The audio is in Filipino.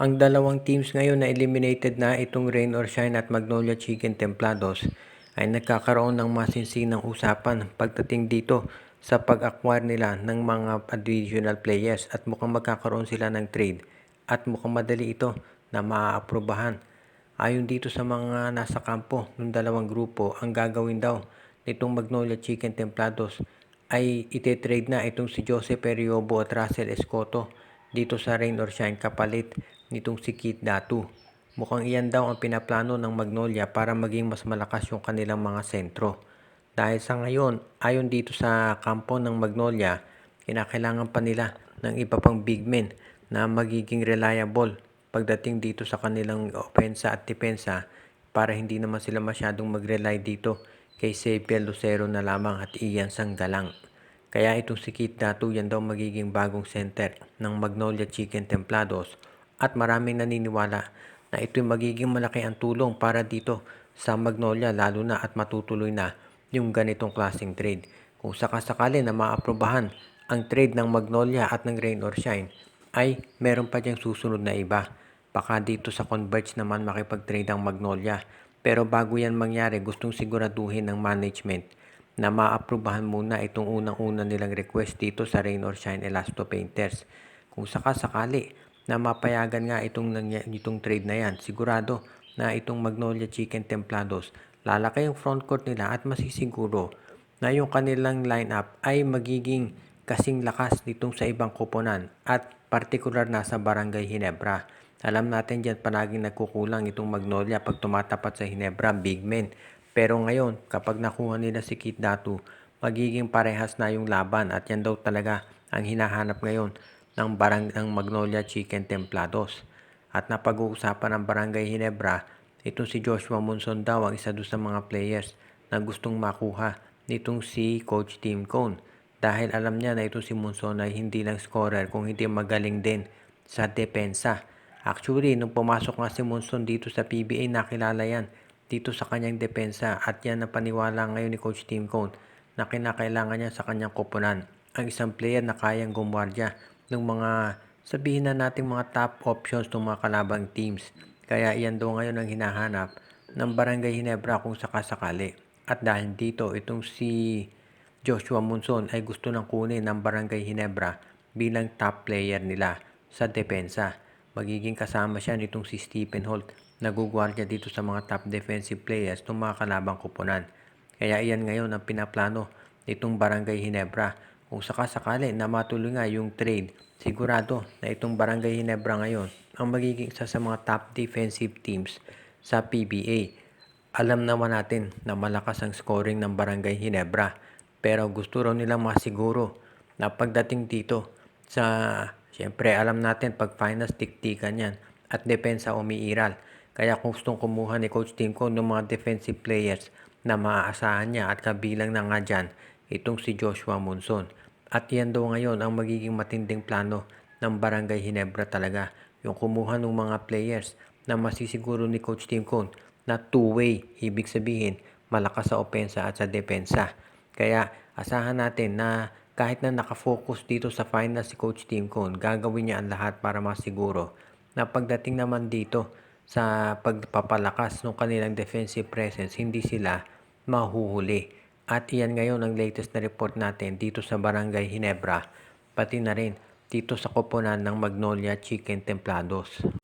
Ang dalawang teams ngayon na eliminated na itong Rain or Shine at Magnolia Chicken Templados ay nagkakaroon ng masinsinang usapan pagdating dito sa pag-acquire nila ng mga additional players at mukhang magkakaroon sila ng trade at mukhang madali ito na maaaprobahan. Ayon dito sa mga nasa kampo ng dalawang grupo, ang gagawin daw nitong Magnolia Chicken Templados ay ite-trade na itong si Jose Periobo at Russell Escoto dito sa Rain or Shine kapalit nitong si Kit Datu. Mukhang iyan daw ang pinaplano ng Magnolia para maging mas malakas yung kanilang mga sentro. Dahil sa ngayon, ayon dito sa kampo ng Magnolia, kinakailangan pa nila ng iba pang big men na magiging reliable pagdating dito sa kanilang opensa at depensa para hindi naman sila masyadong mag-rely dito kay Xavier Lucero na lamang at Ian Sanggalang. Kaya itong si Kit Datu yan daw magiging bagong center ng Magnolia Chicken Templados at maraming naniniwala na ito'y magiging malaki ang tulong para dito sa Magnolia lalo na at matutuloy na yung ganitong klaseng trade. Kung sakasakali na maaprobahan ang trade ng Magnolia at ng Rain or Shine ay meron pa diyang susunod na iba. Baka dito sa Converge naman makipag-trade ang Magnolia. Pero bago yan mangyari, gustong siguraduhin ng management na maaprubahan muna itong unang-una nilang request dito sa Rain or Shine Elasto Painters. Kung sakasakali na mapayagan nga itong trade na yan, sigurado na itong Magnolia Chicken Templados, lalaki yung frontcourt nila at masisiguro na yung kanilang lineup ay magiging kasing lakas nitong sa ibang koponan at partikular na sa Barangay Ginebra. Alam natin dyan palaging nagkukulang itong Magnolia pag tumatapat sa Ginebra, big men. Pero ngayon, kapag nakuha nila si Kit Datu, magiging parehas na yung laban at yan daw talaga ang hinahanap ngayon ng Magnolia Chicken Templados. At napag-uusapan ng Barangay Ginebra, itong si Joshua Munzon daw ang isa doon sa mga players na gustong makuha nitong si Coach Tim Cone. Dahil alam niya na itong si Munzon ay hindi lang scorer kung hindi magaling din sa depensa. Actually, nung pumasok nga si Munzon dito sa PBA, nakilala yan dito sa kanyang depensa at yan ang paniwala ngayon ni Coach Tim Cone na kinakailangan niya sa kanyang koponan. Ang isang player na kayang gumwardya ng mga sabihin na natin mga top options ng mga kalabang teams. Kaya iyan daw ngayon ang hinahanap ng Barangay Ginebra kung sakasakali. At dahil dito, itong si Joshua Munzon ay gusto nang kunin ng Barangay Ginebra bilang top player nila sa depensa. Magiging kasama siya nitong si Stephen Holt na gugwardya dito sa mga top defensive players ng mga kalabang koponan. Kaya iyan ngayon ang pinaplano nitong Barangay Ginebra. Kung sakasakali na matuloy nga yung trade, sigurado na itong Barangay Ginebra ngayon ang magiging isa sa mga top defensive teams sa PBA. Alam naman natin na malakas ang scoring ng Barangay Ginebra, pero gusto raw nilang masiguro na pagdating dito siyempre alam natin pag finals tiktikan yan at depensa umiiral. Kaya gustong kumuha ni Coach Timco ng mga defensive players na maaasahan niya at kabilang na nga dyan itong si Joshua Munzon. At yan daw ngayon ang magiging matinding plano ng Barangay Ginebra talaga. Yung kumuha ng mga players na masisiguro ni Coach Timco na two-way, ibig sabihin malakas sa opensa at sa depensa. Kaya asahan natin na kahit na nakafocus dito sa final si Coach Tim Cone, gagawin niya ang lahat para masiguro na pagdating naman dito sa pagpapalakas ng kanilang defensive presence, hindi sila mahuhuli. At iyan ngayon ang latest na report natin dito sa Barangay Ginebra, pati na rin dito sa koponan ng Magnolia Chicken Templados.